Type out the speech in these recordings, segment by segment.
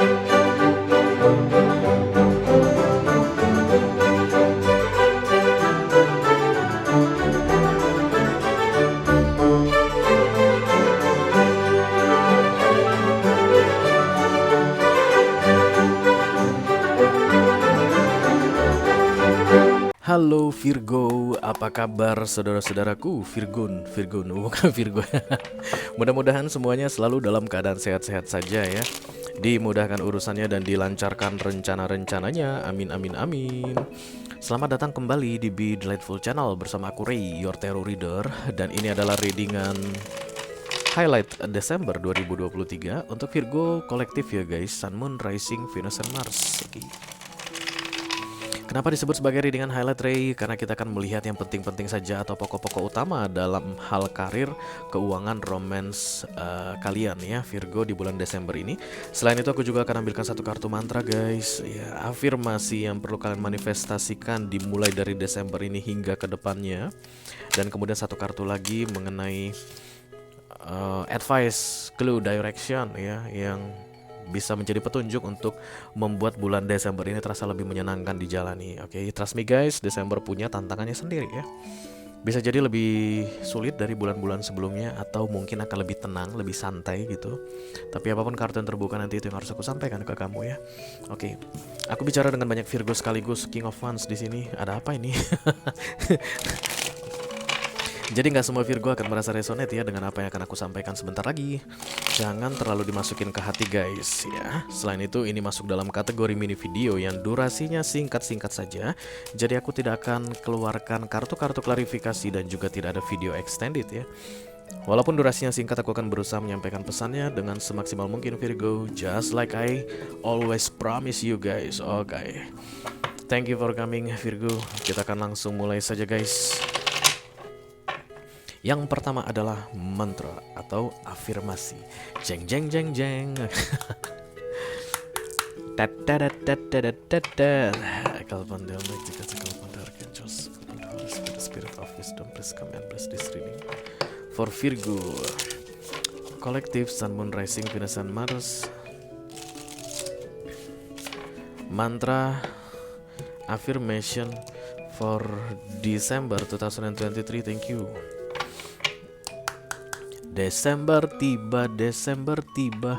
Halo Virgo, apa kabar saudara-saudaraku? Virgun, bukan Virgo. Mudah-mudahan semuanya selalu dalam keadaan sehat-sehat saja ya. Dimudahkan urusannya dan dilancarkan rencana-rencananya. Amin, amin, amin. Selamat datang kembali di Be Delightful Channel bersama aku Ray, your tarot reader. Dan ini adalah readingan highlight Desember 2023 untuk Virgo kolektif ya guys. Sun, Moon, Rising, Venus, dan Mars. Oke. Kenapa disebut sebagai readingan highlight Ray? Karena kita akan melihat yang penting-penting saja atau pokok-pokok utama dalam hal karir, keuangan, romance kalian ya Virgo di bulan Desember ini. Selain itu aku juga akan ambilkan satu kartu mantra guys ya, afirmasi yang perlu kalian manifestasikan dimulai dari Desember ini hingga ke depannya. Dan kemudian satu kartu lagi mengenai advice, clue, direction ya, yang bisa menjadi petunjuk untuk membuat bulan Desember ini terasa lebih menyenangkan dijalani. Oke, trust me guys, Desember punya tantangannya sendiri ya. Bisa jadi lebih sulit dari bulan-bulan sebelumnya, atau mungkin akan lebih tenang, lebih santai gitu. Tapi apapun kartu yang terbuka nanti itu yang harus aku sampaikan ke kamu ya. Oke, aku bicara dengan banyak Virgo sekaligus King of Wands di sini. Ada apa ini? Jadi nggak semua Virgo akan merasa resonate ya dengan apa yang akan aku sampaikan sebentar lagi. Jangan terlalu dimasukin ke hati guys ya. Selain itu ini masuk dalam kategori mini video yang durasinya singkat-singkat saja. Jadi aku tidak akan keluarkan kartu-kartu klarifikasi dan juga tidak ada video extended ya. Walaupun durasinya singkat, aku akan berusaha menyampaikan pesannya dengan semaksimal mungkin Virgo. Just like I always promise you guys. Oke. Thank you for coming Virgo. Kita akan langsung mulai saja guys. Yang pertama adalah mantra atau afirmasi. Jeng jeng jeng jeng. Spirit of wisdom, please come and bless this reading for Virgo kolektif Sun, Moon, Rising, Venus, and Mars. Mantra affirmation for December 2023. Thank you. Desember tiba, Desember tiba.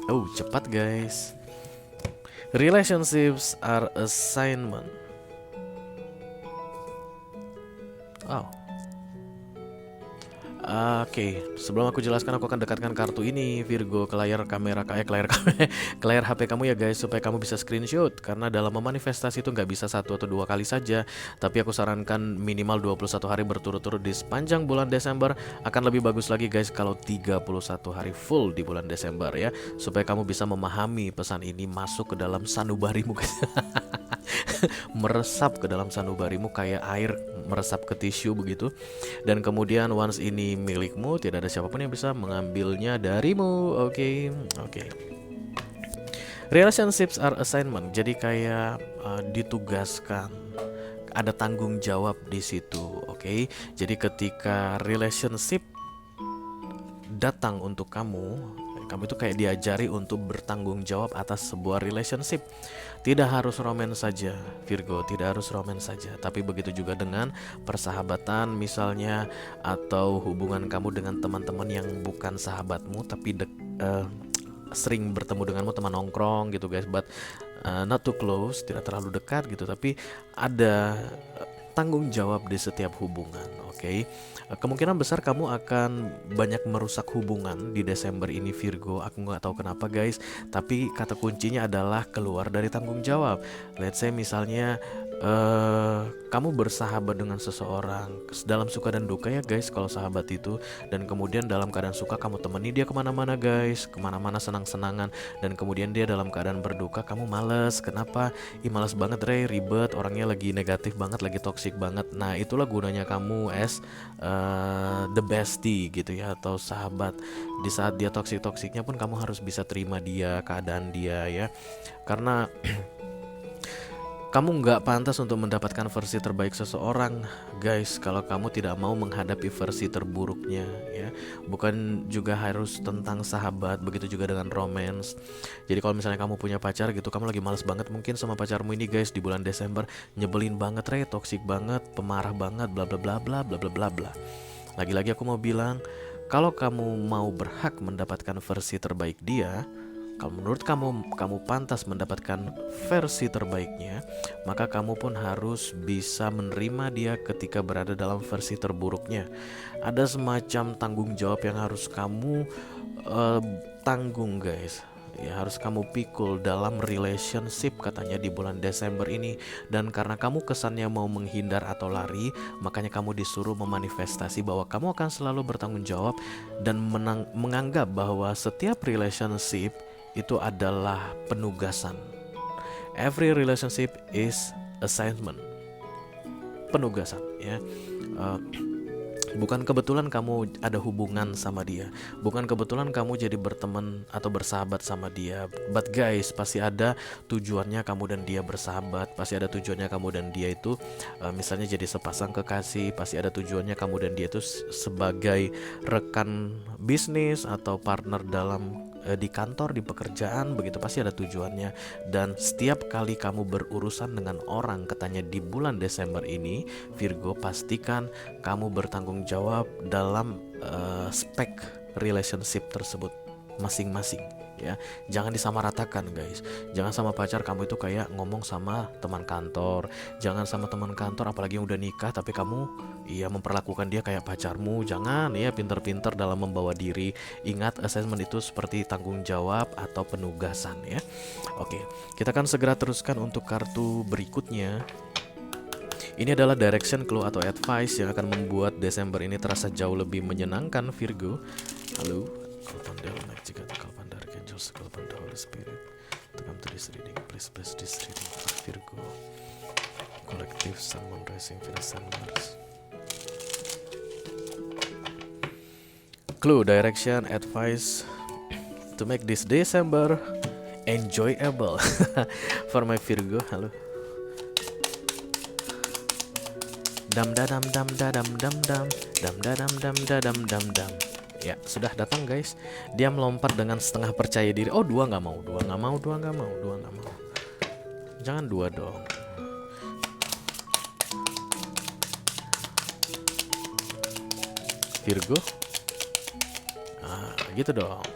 Oh, cepat guys. Relationships are assignment. Oh. Oke, sebelum aku jelaskan, aku akan dekatkan kartu ini Virgo ke layar kamera, ke layar HP kamu ya guys, supaya kamu bisa screenshot. Karena dalam memanifestasi itu nggak bisa 1 atau 2 kali saja, tapi aku sarankan minimal 21 hari berturut-turut di sepanjang bulan Desember. Akan lebih bagus lagi guys kalau 31 hari full di bulan Desember ya, supaya kamu bisa memahami pesan ini masuk ke dalam sanubarimu guys. Meresap ke dalam sanubarimu kayak air meresap ke tisu begitu. Dan kemudian once ini milikmu, tidak ada siapapun yang bisa mengambilnya darimu. Oke. Relationships are assignment. Jadi kayak ditugaskan, ada tanggung jawab di situ. Oke. Jadi ketika relationship datang untuk kamu itu kayak diajari untuk bertanggung jawab atas sebuah relationship. Tidak harus romance saja Virgo, tidak harus romance saja, tapi begitu juga dengan persahabatan misalnya, atau hubungan kamu dengan teman-teman yang bukan sahabatmu tapi sering bertemu denganmu, teman nongkrong gitu guys, but not too close, tidak terlalu dekat gitu, tapi ada tanggung jawab di setiap hubungan. Oke. Kemungkinan besar kamu akan banyak merusak hubungan di Desember ini Virgo. Aku nggak tahu kenapa guys, tapi kata kuncinya adalah keluar dari tanggung jawab. Let's say misalnya kamu bersahabat dengan seseorang dalam suka dan duka ya guys, kalau sahabat itu, dan kemudian dalam keadaan suka kamu temani dia kemana-mana guys, kemana-mana senang-senangan, dan kemudian dia dalam keadaan berduka kamu males. Kenapa? Ih males banget Ray, ribet, orangnya lagi negatif banget, lagi toksik banget. Nah itulah gunanya kamu as the bestie gitu ya, atau sahabat. Di saat dia toksik-toksiknya pun kamu harus bisa terima dia, keadaan dia ya, karena Kamu nggak pantas untuk mendapatkan versi terbaik seseorang, guys, kalau kamu tidak mau menghadapi versi terburuknya, ya. Bukan juga harus tentang sahabat, begitu juga dengan romance. Jadi kalau misalnya kamu punya pacar gitu, kamu lagi males banget mungkin sama pacarmu ini, guys, di bulan Desember, nyebelin banget, toksik banget, pemarah banget, bla bla bla bla bla bla bla bla. Lagi-lagi aku mau bilang, kalau kamu mau berhak mendapatkan versi terbaik dia, kalau menurut kamu pantas mendapatkan versi terbaiknya, maka kamu pun harus bisa menerima dia ketika berada dalam versi terburuknya. Ada semacam tanggung jawab yang harus kamu tanggung, guys. Ya, harus kamu pikul dalam relationship katanya di bulan Desember ini. Dan karena kamu kesannya mau menghindar atau lari, makanya kamu disuruh memanifestasi bahwa kamu akan selalu bertanggung jawab dan menganggap bahwa setiap relationship itu adalah penugasan. Every relationship is assignment, penugasan, ya. Bukan kebetulan kamu ada hubungan sama dia, bukan kebetulan kamu jadi berteman atau bersahabat sama dia. But guys, pasti ada tujuannya kamu dan dia bersahabat. Pasti ada tujuannya kamu dan dia itu misalnya jadi sepasang kekasih. Pasti ada tujuannya kamu dan dia itu sebagai rekan bisnis atau partner dalam di kantor, di pekerjaan, begitu. Pasti ada tujuannya. Dan setiap kali kamu berurusan dengan orang, katanya di bulan Desember ini, Virgo, pastikan kamu bertanggung jawab dalam spek relationship tersebut masing-masing, ya. Jangan disamaratakan, guys. Jangan sama pacar kamu itu kayak ngomong sama teman kantor. Jangan sama teman kantor apalagi yang udah nikah tapi kamu memperlakukan dia kayak pacarmu. Jangan, ya, pinter-pinter dalam membawa diri. Ingat, assessment itu seperti tanggung jawab atau penugasan, ya. Oke, kita akan segera teruskan untuk kartu berikutnya. Ini adalah direction, clue atau advice yang akan membuat Desember ini terasa jauh lebih menyenangkan, Virgo. Halo, Kalpan Dewa, Naik Jika Kalpan Dark Angels, Kalpan the Holy Spirit. To come to this reading, please bless this reading for Virgo Collective, Sun, Moon, Rising, Venus, and Mars. Clue, direction, advice to make this December enjoyable for my Virgo. Halo. Dam dadam dam dadam dam dam dam dadam dam dadam dam dam. Ya, sudah datang, guys. Dia melompat dengan setengah percaya diri. Oh, dua nggak mau. Jangan dua dong. Virgo. Gitu dong.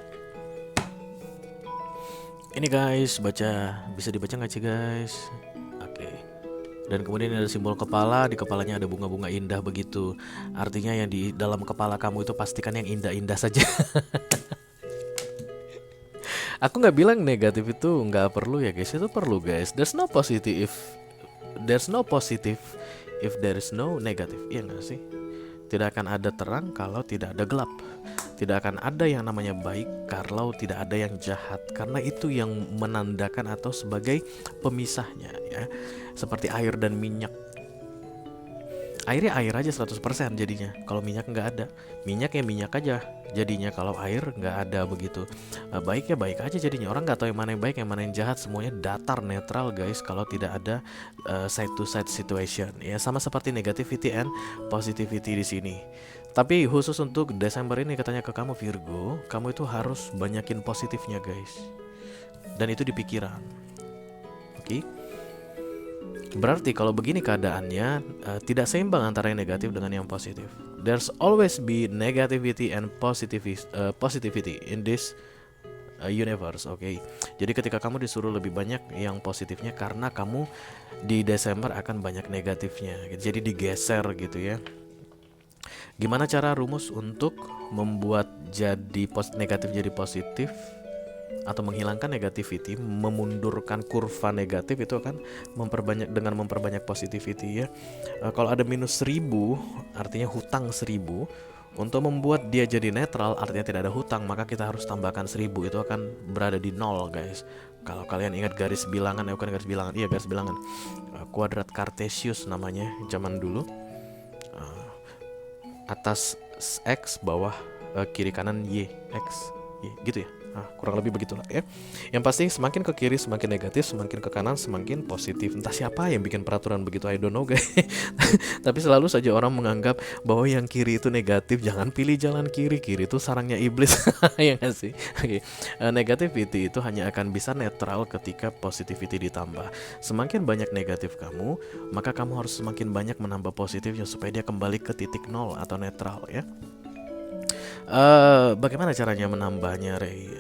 Ini, guys, bisa dibaca nggak sih, guys? Dan kemudian ada simbol kepala, di kepalanya ada bunga-bunga indah begitu. Artinya yang di dalam kepala kamu itu pastikan yang indah-indah saja. Aku nggak bilang negatif itu nggak perlu, ya, guys. Itu perlu, guys. There's no positive if there is no negative. Iya nggak sih? Tidak akan ada terang kalau tidak ada gelap. Tidak akan ada yang namanya baik kalau tidak ada yang jahat. Karena itu yang menandakan atau sebagai pemisahnya, ya. Seperti air dan minyak. Airnya air aja 100% jadinya. Kalau minyak nggak ada, minyak ya minyak aja jadinya. Kalau air nggak ada begitu. Baik ya baik aja jadinya. Orang nggak tahu yang mana yang baik, yang mana yang jahat. Semuanya datar, netral, guys. Kalau tidak ada side to side situation. Ya, sama seperti negativity and positivity di sini. Tapi khusus untuk Desember ini katanya ke kamu, Virgo, kamu itu harus banyakin positifnya, guys. Dan itu di pikiran. Oke? Berarti kalau begini keadaannya, tidak seimbang antara yang negatif dengan yang positif. There's always be negativity and positivity in this universe, okay? Jadi ketika kamu disuruh lebih banyak yang positifnya, karena kamu di Desember akan banyak negatifnya, jadi digeser gitu, ya. Gimana cara rumus untuk membuat jadi negatif jadi positif, atau menghilangkan negativity, memundurkan kurva negatif itu akan memperbanyak positivity, ya. Kalau ada minus 1000 artinya hutang 1000. Untuk membuat dia jadi netral artinya tidak ada hutang, maka kita harus tambahkan 1000, itu akan berada di 0, guys. Kalau kalian ingat garis bilangan, bukan garis bilangan, iya garis bilangan, kuadrat Cartesius namanya zaman dulu. Atas X, bawah kiri kanan Y, X, Y, gitu ya. Nah, kurang lebih begitulah ya. Yang pasti semakin ke kiri semakin negatif, semakin ke kanan semakin positif. Entah siapa yang bikin peraturan begitu, I don't know guys. Tapi selalu saja orang menganggap bahwa yang kiri itu negatif. Jangan pilih jalan kiri, kiri itu sarangnya iblis. Ya nggak sih? Oke. Negativity itu hanya akan bisa netral ketika positivity ditambah. Semakin banyak negatif kamu, maka kamu harus semakin banyak menambah positifnya supaya dia kembali ke titik nol atau netral ya. Bagaimana caranya menambahnya, Ray?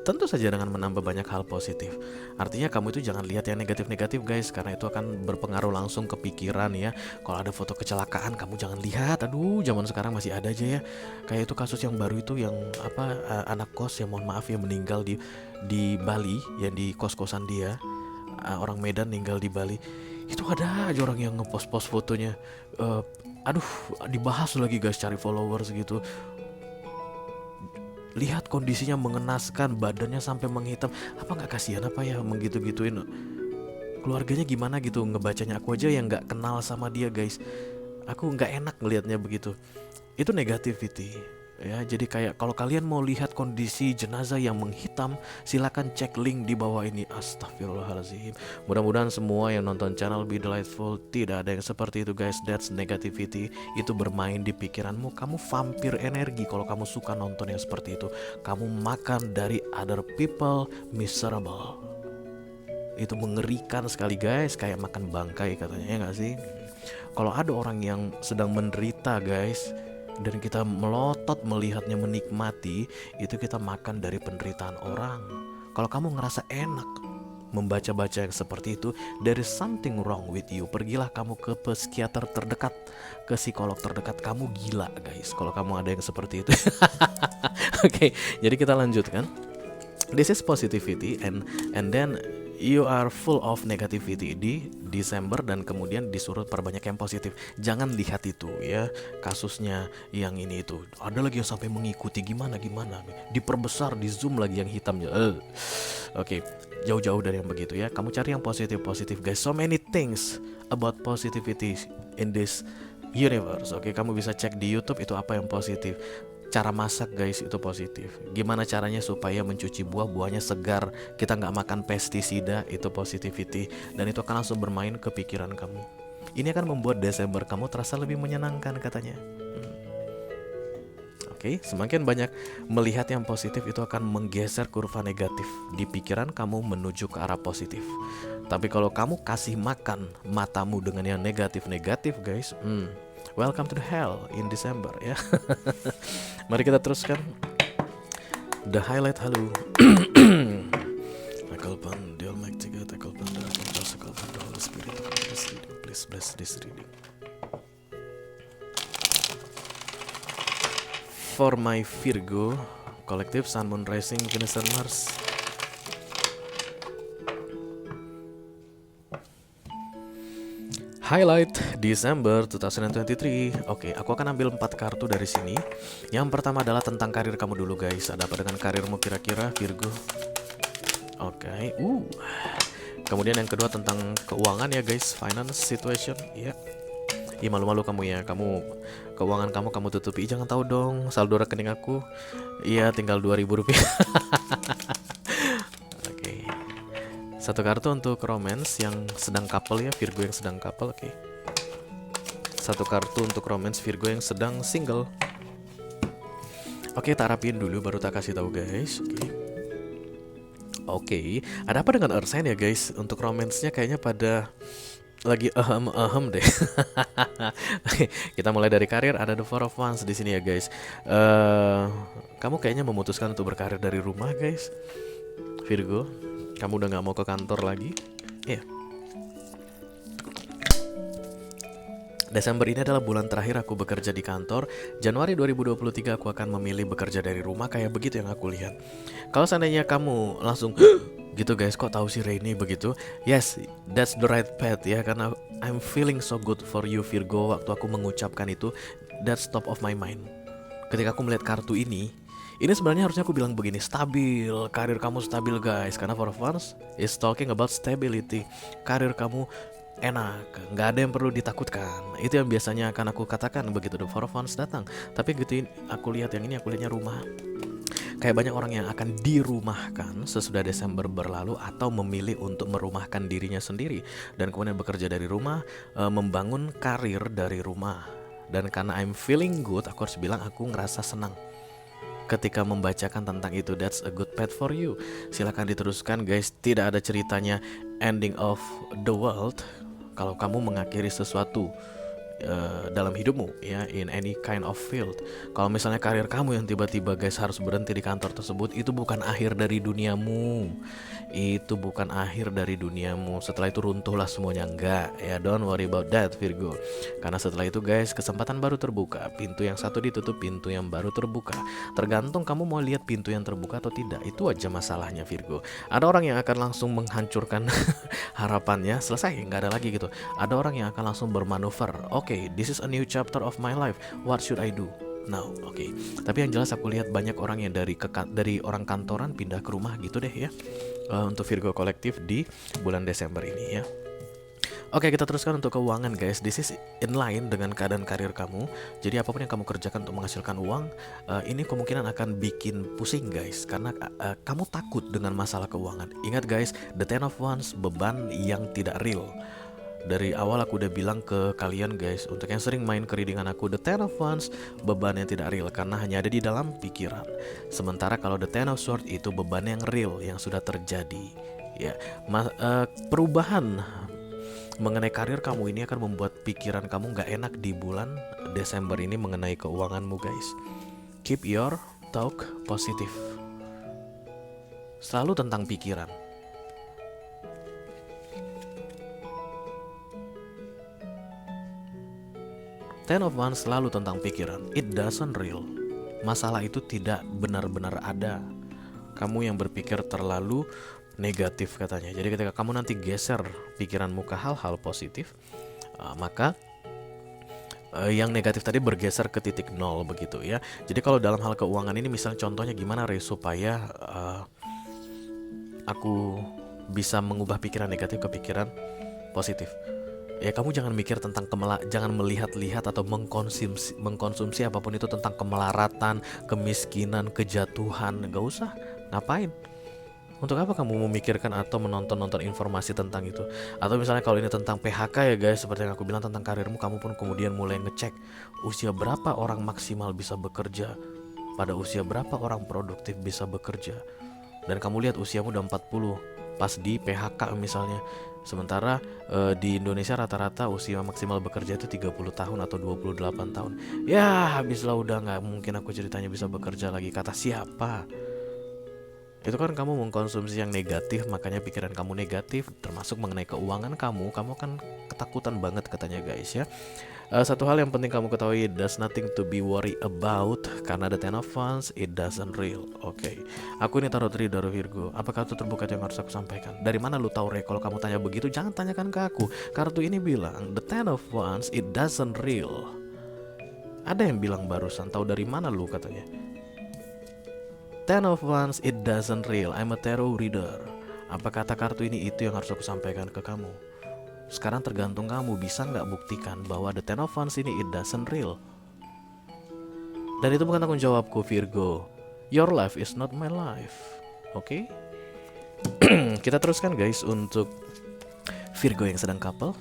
Tentu saja dengan menambah banyak hal positif. Artinya kamu itu jangan lihat yang negatif-negatif guys, karena itu akan berpengaruh langsung ke pikiran ya. Kalau ada foto kecelakaan kamu jangan lihat. Aduh, zaman sekarang masih ada aja ya. Kayak itu kasus yang baru itu yang apa, anak kos yang mohon maaf ya meninggal di Bali, yang di kos-kosan dia. Orang Medan meninggal di Bali. Itu ada aja orang yang ngepost-post fotonya. Aduh, dibahas lagi guys, cari followers gitu. Lihat kondisinya mengenaskan, badannya sampai menghitam. Apa nggak kasihan apa ya menggitu-gituin keluarganya, gimana gitu ngebacanya. Aku aja yang nggak kenal sama dia guys, aku nggak enak ngelihatnya begitu. Itu negativity ya. Jadi kayak kalau kalian mau lihat kondisi jenazah yang menghitam, silakan cek link di bawah ini. Astagfirullahaladzim. Mudah-mudahan semua yang nonton channel Be Delightful tidak ada yang seperti itu guys. That's negativity. Itu bermain di pikiranmu. Kamu vampir energi kalau kamu suka nonton yang seperti itu. Kamu makan dari other people miserable. Itu mengerikan sekali guys, kayak makan bangkai katanya, ya gak sih? Kalau ada orang yang sedang menderita guys, dan kita melotot melihatnya menikmati, itu kita makan dari penderitaan orang. Kalau kamu ngerasa enak membaca-baca yang seperti itu, there is something wrong with you. Pergilah kamu ke psikiater terdekat, ke psikolog terdekat. Kamu gila guys kalau kamu ada yang seperti itu. Oke, jadi kita lanjutkan. This is positivity and then you are full of negativity di Desember, dan kemudian disuruh perbanyak yang positif. Jangan lihat itu ya, kasusnya yang ini itu. Ada lagi yang sampai mengikuti gimana diperbesar, di zoom lagi yang hitamnya. Oke, jauh-jauh dari yang begitu ya. Kamu cari yang positif guys. So many things about positivity in this universe. Oke, kamu bisa cek di YouTube itu apa yang positif. Cara masak guys itu positif. Gimana caranya supaya mencuci buah-buahnya segar, kita nggak makan pestisida, itu positivity. Dan itu akan langsung bermain ke pikiran kamu. Ini akan membuat Desember kamu terasa lebih menyenangkan katanya. Oke, semakin banyak melihat yang positif, itu akan menggeser kurva negatif di pikiran kamu menuju ke arah positif. Tapi kalau kamu kasih makan matamu dengan yang negatif-negatif guys, welcome to the hell in December ya. Mari kita teruskan. The highlight halu. Akalpan the Almighty God, akalpan the akalpan the Holy Spirit. Please bless this reading. For my Virgo collective, Sun, Moon, Rising, Venus, and Mars. Highlight December 2023. Oke, aku akan ambil 4 kartu dari sini. Yang pertama adalah tentang karir kamu dulu guys. Ada apa dengan karirmu kira-kira Virgo? Oke. Kemudian yang kedua tentang keuangan ya guys, finance situation. Ya. Ih, malu-malu kamu ya. Keuangan kamu tutupi. Jangan tahu dong saldo rekening aku. Iya, tinggal 2.000 rupiah. Satu kartu untuk romance yang sedang couple ya, Virgo yang sedang couple. Oke. Satu kartu untuk romance Virgo yang sedang single. Oke, tak rapiin dulu baru tak kasih tahu guys. Oke, ada apa dengan Earth sign ya guys? Untuk romance-nya kayaknya pada lagi deh. Oke, kita mulai dari karir. Ada the Four of Wands di sini ya guys. Kamu kayaknya memutuskan untuk berkarir dari rumah guys, Virgo. Kamu udah gak mau ke kantor lagi. Iya. Desember ini adalah bulan terakhir aku bekerja di kantor. Januari 2023 aku akan memilih bekerja dari rumah. Kayak begitu yang aku lihat. Kalau seandainya kamu langsung gitu guys, kok tahu sih Rainy begitu? Yes, that's the right path ya. Karena I'm feeling so good for you Virgo. Waktu aku mengucapkan itu, that's top of my mind. Ketika aku melihat kartu ini sebenarnya harusnya aku bilang begini, stabil, karir kamu stabil guys. Karena Four of Wands is talking about stability. Karir kamu enak, nggak ada yang perlu ditakutkan. Itu yang biasanya akan aku katakan begitu the Four of Wands datang. Tapi gitu aku lihat yang ini, aku lihatnya rumah. Kayak banyak orang yang akan dirumahkan sesudah Desember berlalu atau memilih untuk merumahkan dirinya sendiri dan kemudian bekerja dari rumah, membangun karir dari rumah. Dan karena I'm feeling good, aku harus bilang aku ngerasa senang ketika membacakan tentang itu. That's a good path for you. Silakan diteruskan guys. Tidak ada ceritanya ending of the world kalau kamu mengakhiri sesuatu dalam hidupmu ya, in any kind of field. Kalau misalnya karir kamu yang tiba-tiba guys harus berhenti di kantor tersebut, itu bukan akhir dari duniamu. Itu bukan akhir dari duniamu. Setelah itu runtuhlah semuanya, enggak ya. Don't worry about that Virgo. Karena setelah itu guys, kesempatan baru terbuka. Pintu yang satu ditutup, pintu yang baru terbuka. Tergantung kamu mau lihat pintu yang terbuka atau tidak. Itu aja masalahnya Virgo. Ada orang yang akan langsung menghancurkan harapannya, selesai, nggak ada lagi gitu. Ada orang yang akan langsung bermanuver. Oke, this is a new chapter of my life. What should I do now? Oke. Tapi yang jelas aku lihat banyak orang yang dari orang kantoran pindah ke rumah gitu deh ya. Untuk Virgo kolektif di bulan Desember ini ya. Oke, kita teruskan untuk keuangan guys. This is in line dengan keadaan karir kamu. Jadi apapun yang kamu kerjakan untuk menghasilkan uang, ini kemungkinan akan bikin pusing guys. Karena kamu takut dengan masalah keuangan. Ingat guys, the Ten of Wands, beban yang tidak real. Dari awal aku udah bilang ke kalian guys, untuk yang sering main kereadingan aku, the Ten of Wands beban yang tidak real karena hanya ada di dalam pikiran. Sementara kalau the Ten of Swords itu beban yang real, yang sudah terjadi. Ya, perubahan mengenai karir kamu ini akan membuat pikiran kamu gak enak di bulan Desember ini mengenai keuanganmu guys. Keep your talk positive. Selalu tentang pikiran. Ten of Wands selalu tentang pikiran. It doesn't real. Masalah itu tidak benar-benar ada. Kamu yang berpikir terlalu negatif katanya. Jadi ketika kamu nanti geser pikiranmu ke hal-hal positif, maka yang negatif tadi bergeser ke titik nol begitu ya. Jadi kalau dalam hal keuangan ini misalnya contohnya gimana Re supaya aku bisa mengubah pikiran negatif ke pikiran positif. Ya kamu jangan mikir tentang jangan melihat-lihat atau mengkonsumsi apapun itu tentang kemelaratan, kemiskinan, kejatuhan. Gak usah, ngapain? Untuk apa kamu memikirkan atau menonton informasi tentang itu? Atau misalnya kalau ini tentang PHK ya guys, seperti yang aku bilang tentang karirmu, kamu pun kemudian mulai ngecek usia berapa orang maksimal bisa bekerja, pada usia berapa orang produktif bisa bekerja. Dan kamu lihat usiamu udah 40 pas di PHK misalnya. Sementara di Indonesia rata-rata usia maksimal bekerja itu 30 tahun atau 28 tahun. Ya habislah, udah gak mungkin aku ceritanya bisa bekerja lagi. Kata siapa? Itu kan kamu mengkonsumsi yang negatif, makanya pikiran kamu negatif. Termasuk mengenai keuangan kamu akan ketakutan banget katanya guys ya. Satu hal yang penting kamu ketahui, there's nothing to be worry about. Karena the Ten of Wands, it doesn't real. Oke. Aku ini tarot reader Virgo. Apakah itu terbuka yang harus aku sampaikan? Dari mana lu tahu Re? Kalau kamu tanya begitu, jangan tanyakan ke aku. Kartu ini bilang the Ten of Wands, it doesn't real. Ada yang bilang barusan, tahu dari mana lu katanya? Ten of Wands, it doesn't real. I'm a tarot reader. Apa kata kartu ini itu yang harus aku sampaikan ke kamu? Sekarang tergantung kamu bisa nggak buktikan bahwa the Ten of Wands ini it doesn't real. Dan itu bukan tanggung jawabku Virgo. Your life is not my life. Oke? Kita teruskan guys untuk Virgo yang sedang couple.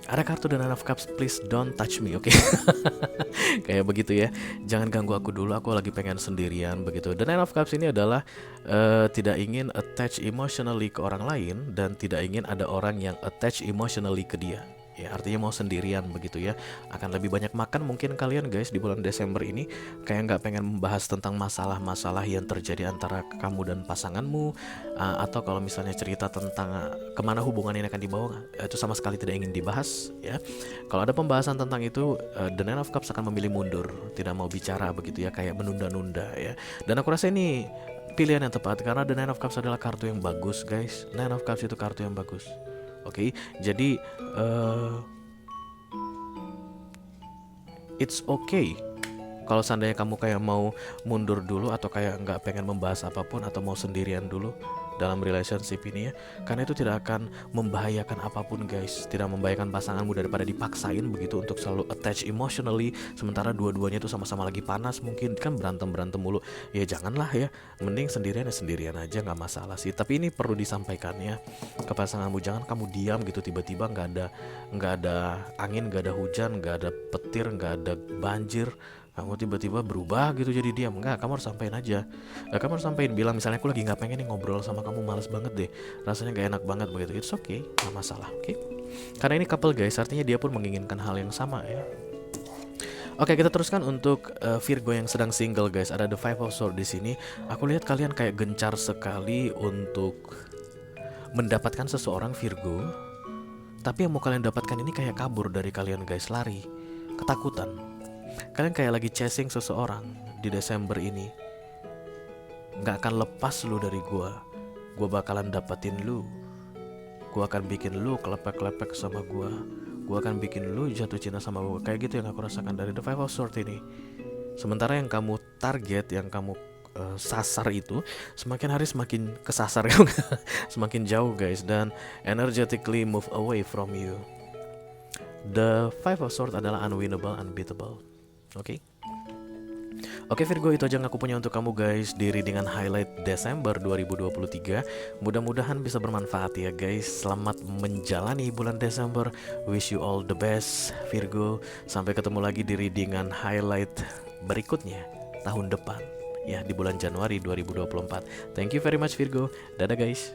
Ada kartu The Nine of Cups, please don't touch me, oke? Kayak begitu ya. Jangan ganggu aku dulu, aku lagi pengen sendirian begitu. The Nine of Cups ini adalah tidak ingin attach emotionally ke orang lain dan tidak ingin ada orang yang attach emotionally ke dia. Ya, artinya mau sendirian begitu ya. Akan lebih banyak makan mungkin kalian guys di bulan Desember ini. Kayak nggak pengen membahas tentang masalah-masalah yang terjadi antara kamu dan pasanganmu, atau kalau misalnya cerita tentang kemana hubungan ini akan dibawa, itu sama sekali tidak ingin dibahas ya. Kalau ada pembahasan tentang itu, The Nine of Cups akan memilih mundur, tidak mau bicara begitu ya, kayak menunda-nunda ya. Dan aku rasa ini pilihan yang tepat karena The Nine of Cups adalah kartu yang bagus guys. Nine of Cups itu kartu yang bagus. Oke, jadi it's okay Kalau seandainya kamu kayak mau mundur dulu atau kayak nggak pengen membahas apapun atau mau sendirian dulu dalam relationship ini ya, karena itu tidak akan membahayakan apapun guys, tidak membahayakan pasanganmu daripada dipaksain begitu untuk selalu attach emotionally, sementara dua-duanya itu sama-sama lagi panas, mungkin kan berantem mulu. Ya janganlah ya, mending sendirian ya sendirian aja, nggak masalah sih. Tapi ini perlu disampaikan ya ke pasanganmu, jangan kamu diam gitu tiba-tiba, nggak ada angin, nggak ada hujan, nggak ada petir, nggak ada banjir, kamu tiba-tiba berubah gitu jadi diam. Enggak, kamu harus sampein aja. Kamu harus sampein, bilang misalnya aku lagi nggak pengen nih ngobrol sama kamu, males banget deh, rasanya nggak enak banget begitu. It's okay, nggak masalah, oke? Karena ini couple guys, artinya dia pun menginginkan hal yang sama ya. Oke, kita teruskan untuk Virgo yang sedang single guys. Ada the Five of Swords di sini. Aku lihat kalian kayak gencar sekali untuk mendapatkan seseorang Virgo. Tapi yang mau kalian dapatkan ini kayak kabur dari kalian guys, lari, ketakutan. Kalian kayak lagi chasing seseorang di Desember ini. Gak akan lepas lu dari gua bakalan dapetin lu, gua akan bikin lu kelepek-kelepek sama gua akan bikin lu jatuh cinta sama gua. Kayak gitu yang aku rasakan dari the Five of Swords ini. Sementara yang kamu target, yang kamu sasar itu semakin hari semakin kesasar ya. Semakin jauh guys, dan energetically move away from you. The Five of Swords adalah unwinnable, unbeatable. Oke, Virgo, itu aja yang aku punya untuk kamu guys di readingan highlight Desember 2023. Mudah-mudahan bisa bermanfaat ya guys. Selamat menjalani bulan Desember. Wish you all the best Virgo. Sampai ketemu lagi di readingan highlight berikutnya tahun depan ya, di bulan Januari 2024. Thank you very much Virgo. Dadah guys.